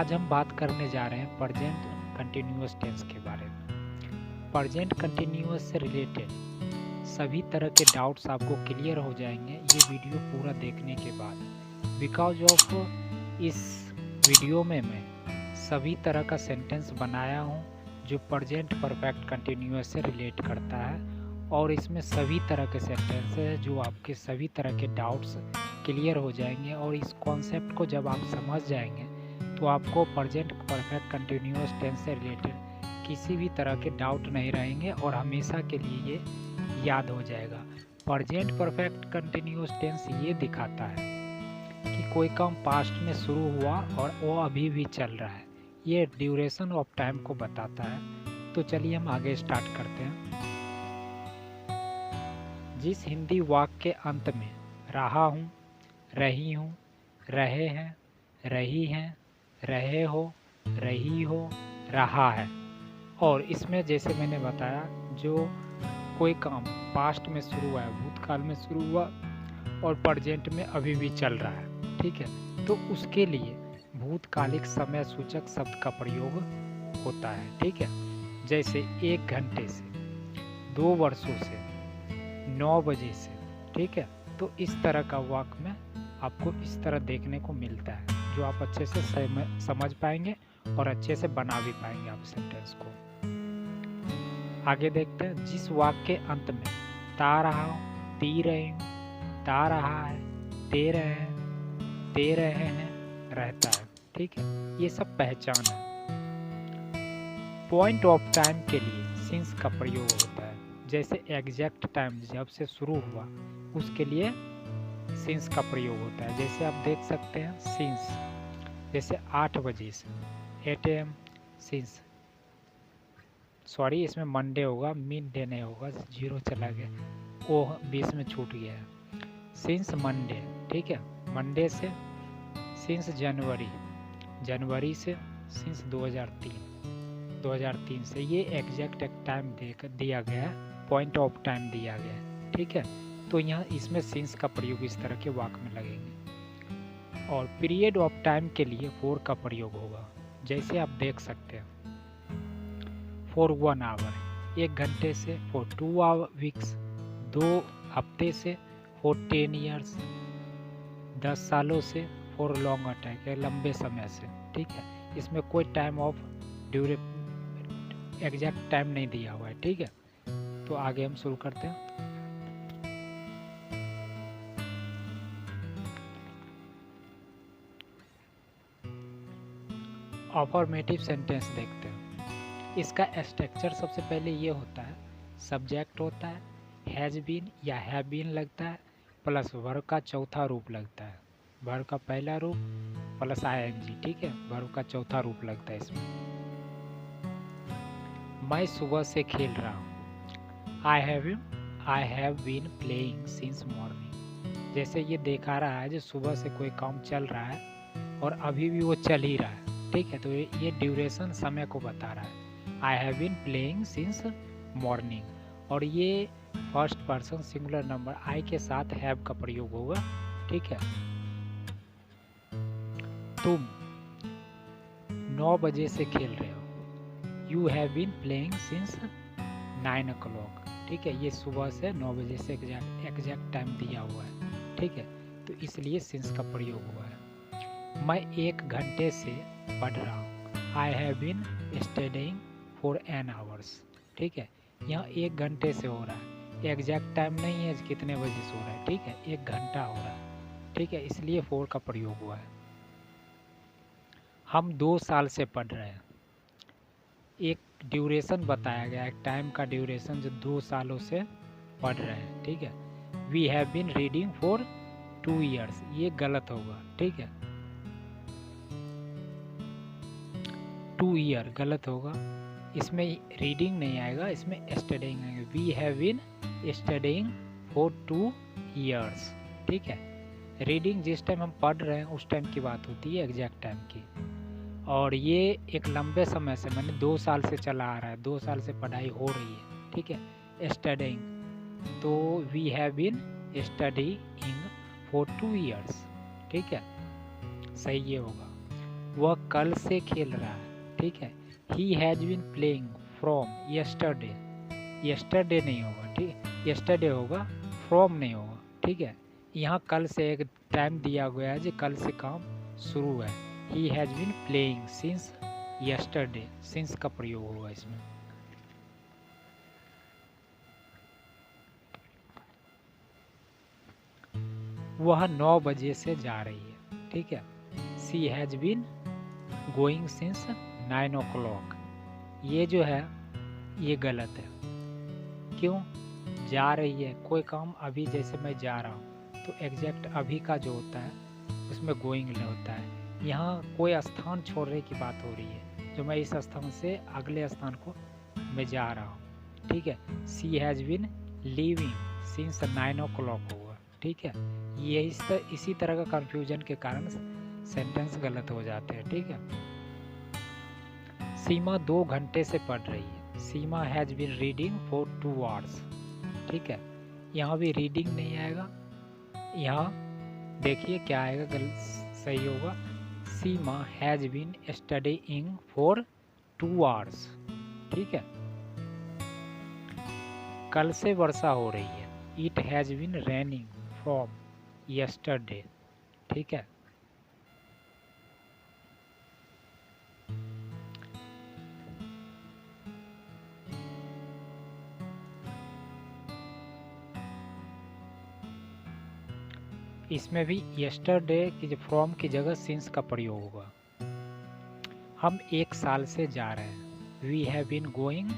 आज हम बात करने जा रहे हैं प्रेजेंट कंटिन्यूअस टेंस के बारे में। प्रेजेंट कंटिन्यूअस से रिलेटेड सभी तरह के डाउट्स आपको क्लियर हो जाएंगे ये वीडियो पूरा देखने के बाद। बिकॉज ऑफ इस वीडियो में मैं सभी तरह का सेंटेंस बनाया हूँ जो प्रेजेंट परफेक्ट कंटिन्यूअस से रिलेट करता है, और इसमें सभी तरह के सेंटेंस है जो आपके सभी तरह के डाउट्स क्लियर हो जाएंगे। और इस कॉन्सेप्ट को जब आप समझ जाएंगे तो आपको प्रेजेंट परफेक्ट कंटिन्यूअस टेंस से रिलेटेड किसी भी तरह के डाउट नहीं रहेंगे और हमेशा के लिए ये याद हो जाएगा। प्रेजेंट परफेक्ट कंटिन्यूअस टेंस ये दिखाता है कि कोई काम पास्ट में शुरू हुआ और वो अभी भी चल रहा है। ये ड्यूरेशन ऑफ टाइम को बताता है। तो चलिए हम आगे स्टार्ट करते हैं। जिस हिंदी वाक्य के अंत में रहा हूँ, रही हूँ, रहे हैं, रही हैं, रहे हो, रही हो, रहा है, और इसमें जैसे मैंने बताया जो कोई काम पास्ट में शुरू हुआ है, भूतकाल में शुरू हुआ और प्रेजेंट में अभी भी चल रहा है, ठीक है, तो उसके लिए भूतकालिक समय सूचक शब्द का प्रयोग होता है। ठीक है, जैसे 1 घंटे से, 2 वर्षों से, 9 बजे से। ठीक है, तो इस तरह का वाक्य में आपको इस तरह देखने को मिलता है जो आप अच्छे से समझ पाएंगे और अच्छे से बना भी पाएंगे आप सेंटेंस को। आगे देखते हैं। जिस वाक्य के अंत में ता रहा हूँ, ती रही हूँ, ता रहा है, ते रहे हैं, ते रहे हैं, रहता है। ठीक है, ये सब पहचान है। पॉइंट ऑफ टाइम के लिए सिंस का प्रयोग होता है। जैसे एग्जैक्ट टाइम जब से शुरू हुआ उसके लिए सिंस का प्रयोग होता है। जैसे आप देख सकते हैं सिंस, जैसे 8 बजे से, 8 AM सिंस, सॉरी इसमें मंडे होगा, मिड डे नहीं होगा, 0 चला गया, वो बीच में छूट गया है। सिंस मंडे, ठीक है, मंडे से। सिंस जनवरी, जनवरी से। सिंस 2003 से। ये एग्जैक्ट एक टाइम दिया गया है, पॉइंट ऑफ टाइम दिया गया है। ठीक है, तो यहाँ इसमें सिंस का प्रयोग इस तरह के वाक्य में लगेंगे। और पीरियड ऑफ टाइम के लिए फॉर का प्रयोग होगा। जैसे आप देख सकते हैं फॉर 1 आवर, 1 घंटे से। फॉर 2 वीक्स, 2 हफ्ते से। फॉर 10 ईयर्स, 10 सालों से। फॉर लॉन्गर टाइम, लंबे समय से। ठीक है, इसमें कोई टाइम ऑफ एग्जैक्ट टाइम नहीं दिया हुआ है। ठीक है, तो आगे हम शुरू करते हैं। अफर्मेटिव सेंटेंस देखते हैं। इसका स्ट्रक्चर सबसे पहले ये होता है, सब्जेक्ट होता है, हैज बीन या हैव बीन लगता है, प्लस वर्ब का चौथा रूप लगता है। वर्ब का पहला रूप प्लस ING। ठीक है, वर्ब का चौथा रूप लगता है इसमें। मैं सुबह से खेल रहा हूँ। I have been playing since morning. जैसे ये देखा रहा है जो सुबह से कोई काम चल रहा है और अभी भी वो चल ही रहा है। ठीक है, तो ये ड्यूरेशन समय को बता रहा है। I have been playing since morning. और ये first person singular number I के साथ हैव का प्रयोग होगा। ठीक है, तुम 9 बजे से खेल रहे हो। You have been playing since 9 o'clock। ठीक है, ये सुबह से 9 बजे से एग्जैक्ट टाइम दिया हुआ है। ठीक है, तो इसलिए सिंस का प्रयोग हुआ है। मैं 1 घंटे से पढ़ रहा हूँ। I have been studying for an hours. ठीक है, यहाँ 1 घंटे से हो रहा है, एग्जैक्ट टाइम नहीं है कितने बजे से हो रहा है। ठीक है, 1 घंटा हो रहा है। ठीक है, इसलिए फॉर का प्रयोग हुआ है। हम 2 साल से पढ़ रहे हैं। एक ड्यूरेशन बताया गया है, टाइम का ड्यूरेशन जो 2 सालों से पढ़ रहे हैं। ठीक है, we have been reading for 2 years, ये गलत होगा। ठीक है, 2 year गलत होगा, इसमें रीडिंग नहीं आएगा, इसमें स्टडिंग आएगा। We have been studying for 2 years। ठीक है, रीडिंग जिस टाइम हम पढ़ रहे हैं उस टाइम की बात होती है, एग्जैक्ट टाइम की। और ये एक लंबे समय से, मैंने 2 साल से चला आ रहा है, 2 साल से पढ़ाई हो रही है। ठीक है, स्टडिंग, तो we have been studying for 2 years। ठीक है, सही ये होगा। वह कल से खेल रहा है, ठीक है। He has been playing from yesterday, yesterday नहीं होगा, ठीक है, यस्टरडे होगा, फ्रॉम नहीं होगा, ठीक है। यहाँ कल से एक टाइम दिया गया है जो कल से काम शुरू है। He has been playing since yesterday, since का प्रयोग होगा इसमें। वह 9 बजे से जा रही है, ठीक है। She has been going since 9 o'clock, ये जो है ये गलत है। क्यों? जा रही है, कोई काम अभी, जैसे मैं जा रहा हूँ तो एग्जैक्ट अभी का जो होता है उसमें गोइंग होता है। यहाँ कोई स्थान छोड़ने की बात हो रही है, जो मैं इस स्थान से अगले स्थान को मैं जा रहा हूँ, ठीक है। She has been leaving since 9 o'clock होगा, ठीक है। ये इसी तरह का कंफ्यूजन के कारण सेंटेंस गलत हो जाते हैं, ठीक है। सीमा 2 घंटे से पढ़ रही है। Seema has been reading for 2 hours, ठीक है। यहाँ भी रीडिंग नहीं आएगा, यहाँ देखिए क्या आएगा, गलत सही होगा। Seema has been studying for 2 hours, ठीक है। कल से वर्षा हो रही है। It has been raining from yesterday, ठीक है। इसमें भी यस्टरडे की फ्रॉम की जगह सिंस का प्रयोग होगा। हम 1 साल से जा रहे हैं। We have been going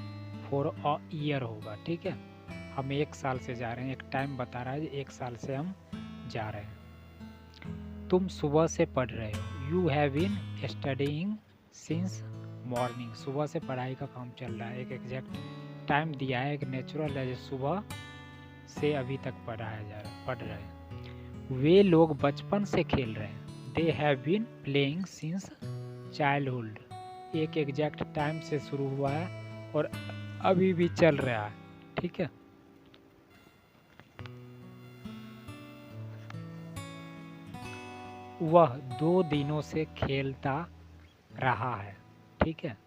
for a year होगा, ठीक है। हम 1 साल से जा रहे हैं, एक टाइम बता रहा है, 1 साल से हम जा रहे हैं। तुम सुबह से पढ़ रहे हो। You have been studying since morning, सुबह से पढ़ाई का काम चल रहा है, एक एग्जैक्ट टाइम दिया है, एक नेचुरल है, सुबह से अभी तक पढ़ रहे हैं। वे लोग बचपन से खेल रहे हैं। They have been playing since childhood, एक एग्जैक्ट टाइम से शुरू हुआ है और अभी भी चल रहा है, ठीक है। वह 2 दिनों से खेलता रहा है, ठीक है।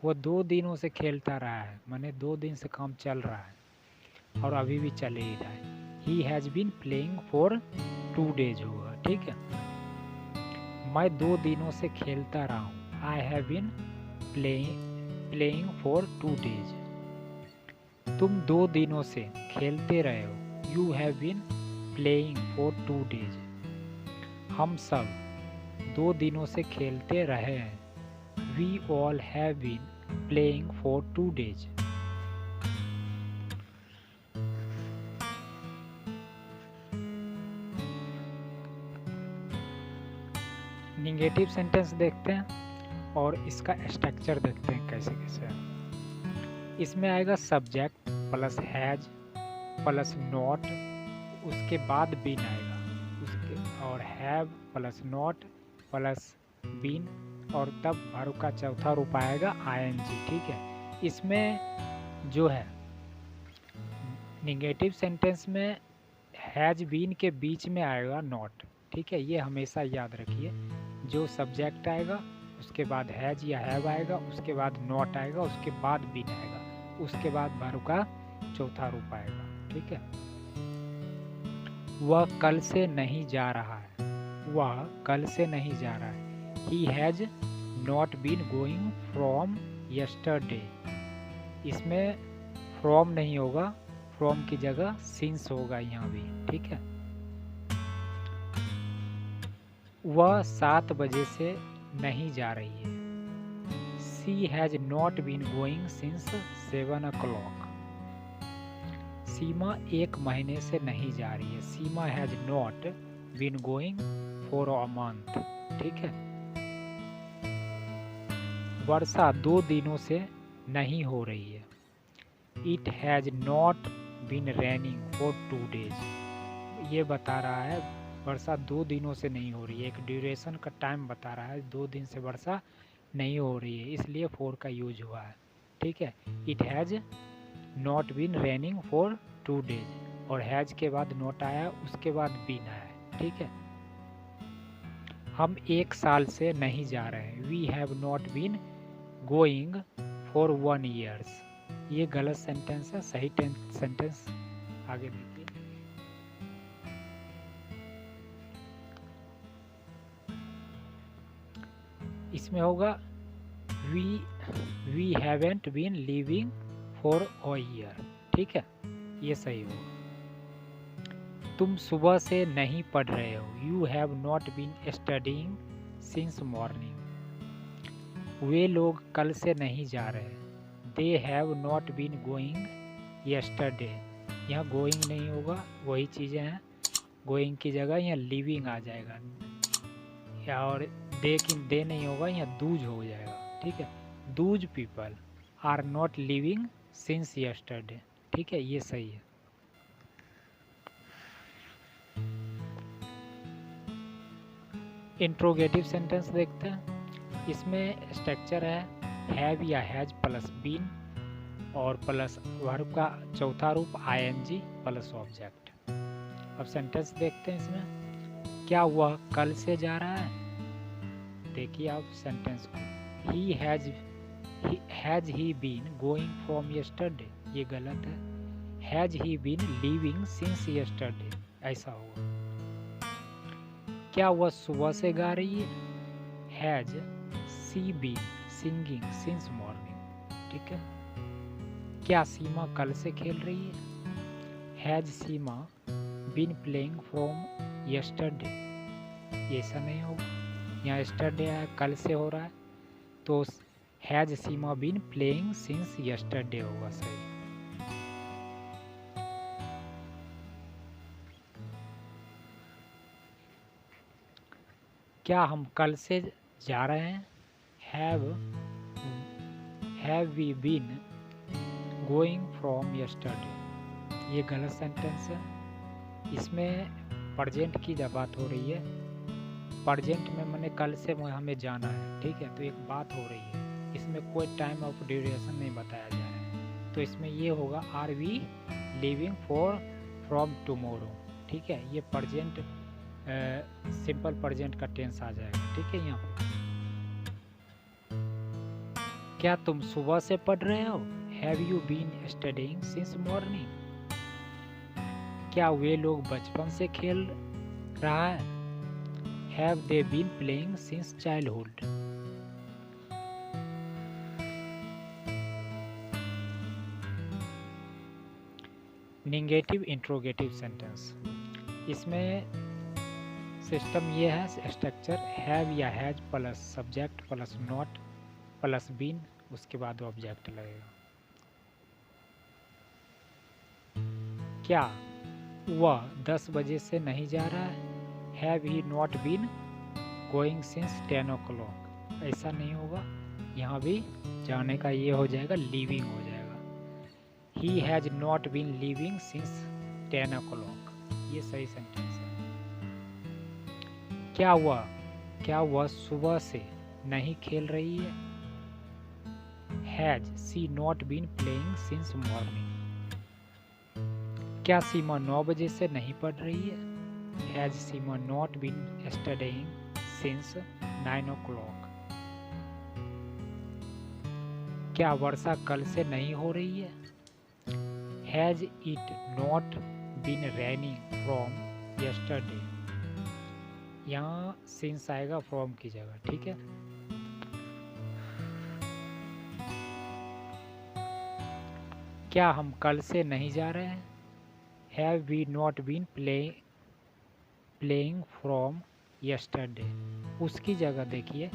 वह 2 दिनों से खेलता रहा है, माने 2 दिन से काम चल रहा है और अभी भी चल ही रहा है। He has been playing for 2 days होगा, ठीक है। मैं 2 दिनों से खेलता रहा हूँ। I have been playing for 2 days। तुम 2 दिनों से खेलते रहे हो। You have been playing for 2 days। हम सब 2 दिनों से खेलते रहे हैं। We all have been playing for 2 days। Negative sentence देखते हैं और इसका स्ट्रक्चर देखते हैं कैसे कैसे। इसमें आएगा subject plus has plus not, उसके बाद बीन आएगा, उसके और have plus not plus been, और तब वर्ब का चौथा रूप आएगा आईएनजी, ठीक है। इसमें जो है निगेटिव सेंटेंस में हैज बीन के बीच में आएगा नॉट, ठीक है। ये हमेशा याद रखिए, जो सब्जेक्ट आएगा उसके बाद हैज या हैव आएगा, उसके बाद नॉट आएगा, उसके बाद बीन आएगा, उसके बाद वर्ब का चौथा रूप आएगा, ठीक है। वह कल से नहीं जा रहा है। वह कल से नहीं जा रहा है। He has not been going from yesterday. इसमें फ्रॉम नहीं होगा, फ्रॉम की जगह सिंस होगा यहाँ भी, ठीक है। वह 7 बजे से नहीं जा रही है। She has not been going since 7 o'clock। Seema 1 महीने से नहीं जा रही है। Seema has not been going for a month, ठीक है। वर्षा 2 दिनों से नहीं हो रही है। It has not been raining for 2 days। ये बता रहा है वर्षा 2 दिनों से नहीं हो रही है, एक ड्यूरेशन का टाइम बता रहा है, 2 दिन से वर्षा नहीं हो रही है, इसलिए फॉर का यूज हुआ है, ठीक है। It has not been raining for 2 days, और हैज़ के बाद नॉट आया, उसके बाद बीन आया, ठीक है। हम 1 साल से नहीं जा रहे हैं। We have not been going for 1 years. ये गलत सेंटेंस है, सही सेंटेंस आगे देखिए। इसमें होगा we haven't been living for a year. ठीक है, ये सही होगा। तुम सुबह से नहीं पढ़ रहे हो। You have not been studying since morning. वे लोग कल से नहीं जा रहे। They have not been going yesterday. यहाँ गोइंग नहीं होगा, वही चीज़ें हैं। गोइंग की जगह यहाँ लिविंग आ जाएगा, और दे नहीं होगा, यहाँ दूज हो जाएगा। ठीक है, those people are not living since yesterday. ठीक है, ये सही है। इंट्रोगेटिव सेंटेंस देखते हैं। इसमें स्ट्रक्चर है हैव या हैज प्लस बीन और प्लस वर्ब का चौथा रूप आईएनजी प्लस ऑब्जेक्ट। अब सेंटेंस देखते हैं। इसमें क्या वह कल से जा रहा है? देखिए आप सेंटेंस को, has he been going from yesterday, ये गलत है। Has he been living since yesterday, ऐसा होगा। क्या वह सुबह से गा रही है? Has she been singing since morning. ठीक है। क्या सीमा कल से खेल रही है? Has Seema been playing from yesterday, ऐसा नहीं होगा। यहाँ यस्टरडे है, कल से हो रहा है, तो has Seema been playing since yesterday होगा सही। क्या हम कल से जा रहे हैं? Have we been going from yesterday, ये गलत सेंटेंस है। इसमें प्रेजेंट की जब बात हो रही है, प्रेजेंट में मैंने कल से हमें जाना है। ठीक है, तो एक बात हो रही है, इसमें कोई टाइम ऑफ ड्यूरेशन नहीं बताया जा रहा है, तो इसमें ये होगा are we living for from tomorrow. ठीक है, ये प्रेजेंट सिंपल प्रेजेंट का टेंस आ जाएगा। ठीक है। यहाँ पे क्या तुम सुबह से पढ़ रहे हो? Have you been studying since morning. क्या वे लोग बचपन से खेल रहा है? Have they been playing since childhood. Negative interrogative sentence. इसमें सिस्टम ये है, स्ट्रक्चर हैव या has plus subject plus not plus been, उसके बाद ऑब्जेक्ट लगेगा। क्या वह 10 बजे से नहीं जा रहा है? Have he not been going since 10 o'clock, ऐसा नहीं होगा। यहाँ भी जाने का ये हो जाएगा, लीविंग हो जाएगा। He has not been leaving since 10 o'clock, ये सही सेंटेंस है। क्या वह सुबह से नहीं खेल रही है? Has she not been playing since morning. क्या सीमा 9 बजे से नहीं पढ़ रही है? Has Seema not been studying since 9 o'clock। क्या वर्षा कल से नहीं हो रही है? Has it not been raining from yesterday. यहाँ सिंस आएगा फ्रॉम की जगह। ठीक है। क्या हम कल से नहीं जा रहे हैं? Have we not been playing from yesterday, उसकी जगह देखिए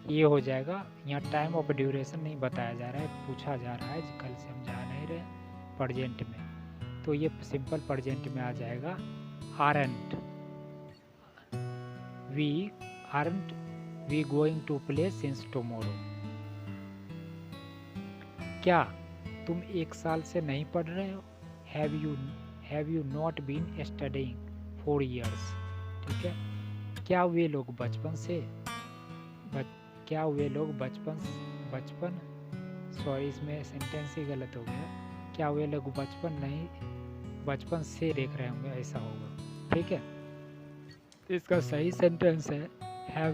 ये हो जाएगा। यहाँ टाइम ऑफ ड्यूरेशन नहीं बताया जा रहा है, पूछा जा रहा है कल से हम जा नहीं रहे प्रेजेंट में, तो ये सिंपल प्रेजेंट में आ जाएगा aren't we going to play since tomorrow. क्या तुम 1 साल से नहीं पढ़ रहे हो? Have you not been studying for years. ठीक है। क्या वे लोग बचपन सॉरी, इसमें सेंटेंस ही गलत हो गया। क्या वे लोग बचपन से देख रहे होंगे, ऐसा होगा। ठीक है। इसका सही सेंटेंस है have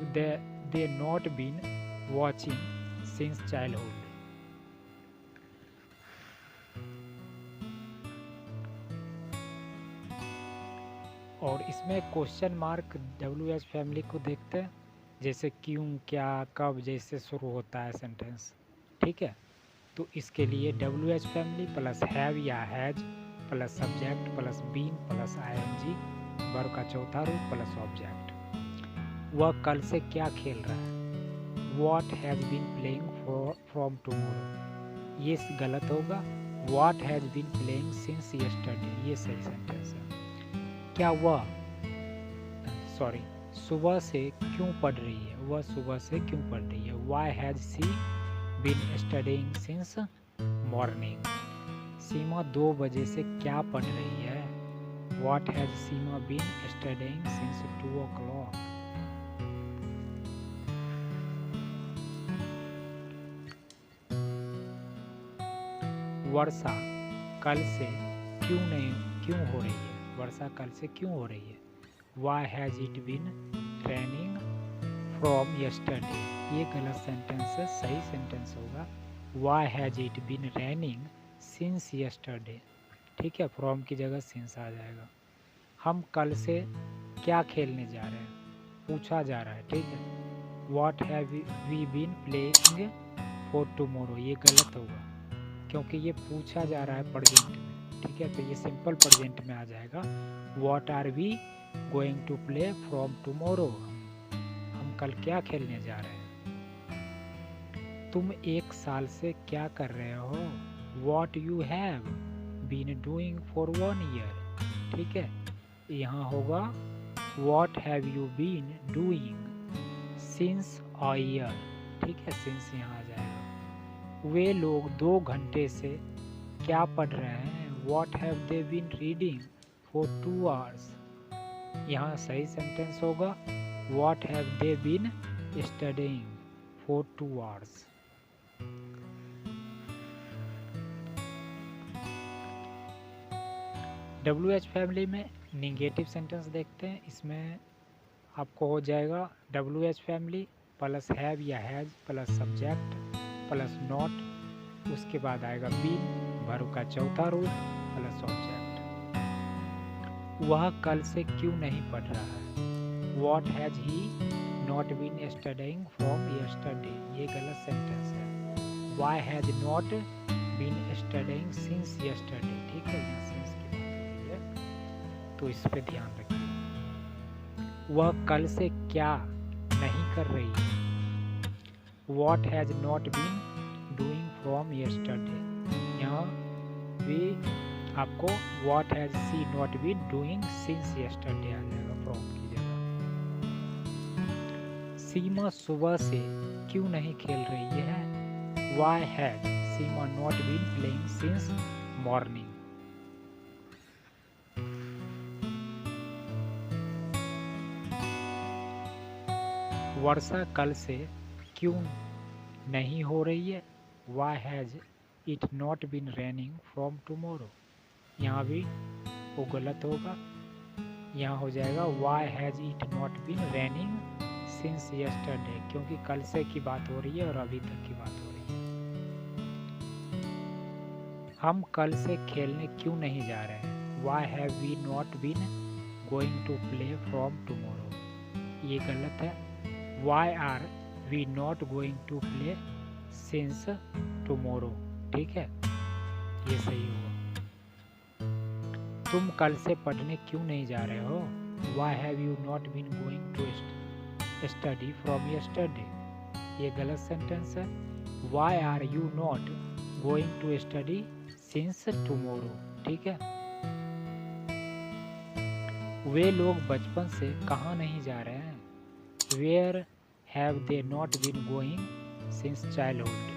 they not been watching since childhood. और इसमें क्वेश्चन मार्क WH फैमिली को देखते हैं, जैसे क्यों, क्या, कब जैसे शुरू होता है सेंटेंस। ठीक है, तो इसके लिए WH फैमिली प्लस हैव या has plus subject plus been plus ING verb का चौथा रूप प्लस ऑब्जेक्ट। वह कल से क्या खेल रहा है? What has been playing from tomorrow, ये गलत होगा। What has been playing since yesterday, ये सही सेंटेंस है। क्या वह सुबह से क्यों पढ़ रही है? वह सुबह से क्यों पढ़ रही है? Why has she been studying since morning, सीमा 2 बजे से क्या पढ़ रही है? What has Seema been studying since 2 o'clock? वर्षा कल से क्यों हो रही है? वर्षा कल से क्यों हो रही है? Why has it been raining from yesterday, ये गलत सेंटेंस है, सही सेंटेंस होगा Why has it been raining since yesterday। ठीक है, from की जगह since आ जाएगा। हम कल से क्या खेलने जा रहे हैं? पूछा जा रहा है। ठीक है, What have we been playing for tomorrow, ये गलत होगा क्योंकि ये पूछा जा रहा है प्रेजेंट में। ठीक है, तो ये सिंपल प्रेजेंट में आ जाएगा What are we going to play from tomorrow, हम कल क्या खेलने जा रहे हैं। तुम 1 साल से क्या कर रहे हो? What you have been doing for 1 year। ठीक है, यहाँ होगा What have you been doing since a year। ठीक है, since यहाँ आ जाएगा। वे लोग 2 घंटे से क्या पढ़ रहे हैं? What have they been reading for 2 hours, यहाँ सही सेंटेंस होगा What have they been studying for 2 hours। WH family में निगेटिव सेंटेंस देखते हैं। इसमें आपको हो जाएगा WH फैमिली प्लस हैव या has plus subject plus not, उसके बाद आएगा बीन वर्ब का चौथा रूप प्लस ऑब्जेक्ट। वह कल से क्यों नहीं पढ़ रहा है? What has he not been studying from yesterday, ये गलत सेंटेंस है। Why has not been studying since yesterday। ठीक है, यहाँ since की बात हो रही है, तो इस पे ध्यान रखिए। वह कल से क्या नहीं कर रही है? What has not been doing from yesterday, यहाँ भी आपको What has she not been doing since yesterday आ जाएगा from की जगह। सीमा सुबह से क्यों नहीं खेल रही है? Why has Seema not been playing since morning। वर्षा कल से क्यों नहीं हो रही है? Why has it not been raining from tomorrow, यहाँ भी वो गलत होगा, यहाँ हो जाएगा Why has it not been raining since yesterday, क्योंकि कल से की बात हो रही है और अभी तक की बात हो रही है। हम कल से खेलने क्यों नहीं जा रहे हैं? Why have we not been going to play from tomorrow, ये गलत है। Why are we not going to play since tomorrow, ठीक है, ये सही होगा। तुम कल से पढ़ने क्यों नहीं जा रहे हो? Why have you not been going to study from yesterday, ये गलत सेंटेंस है। Why are you not going to study since tomorrow, ठीक है। वे लोग बचपन से कहाँ नहीं जा रहे हैं? Where have they not been going since childhood,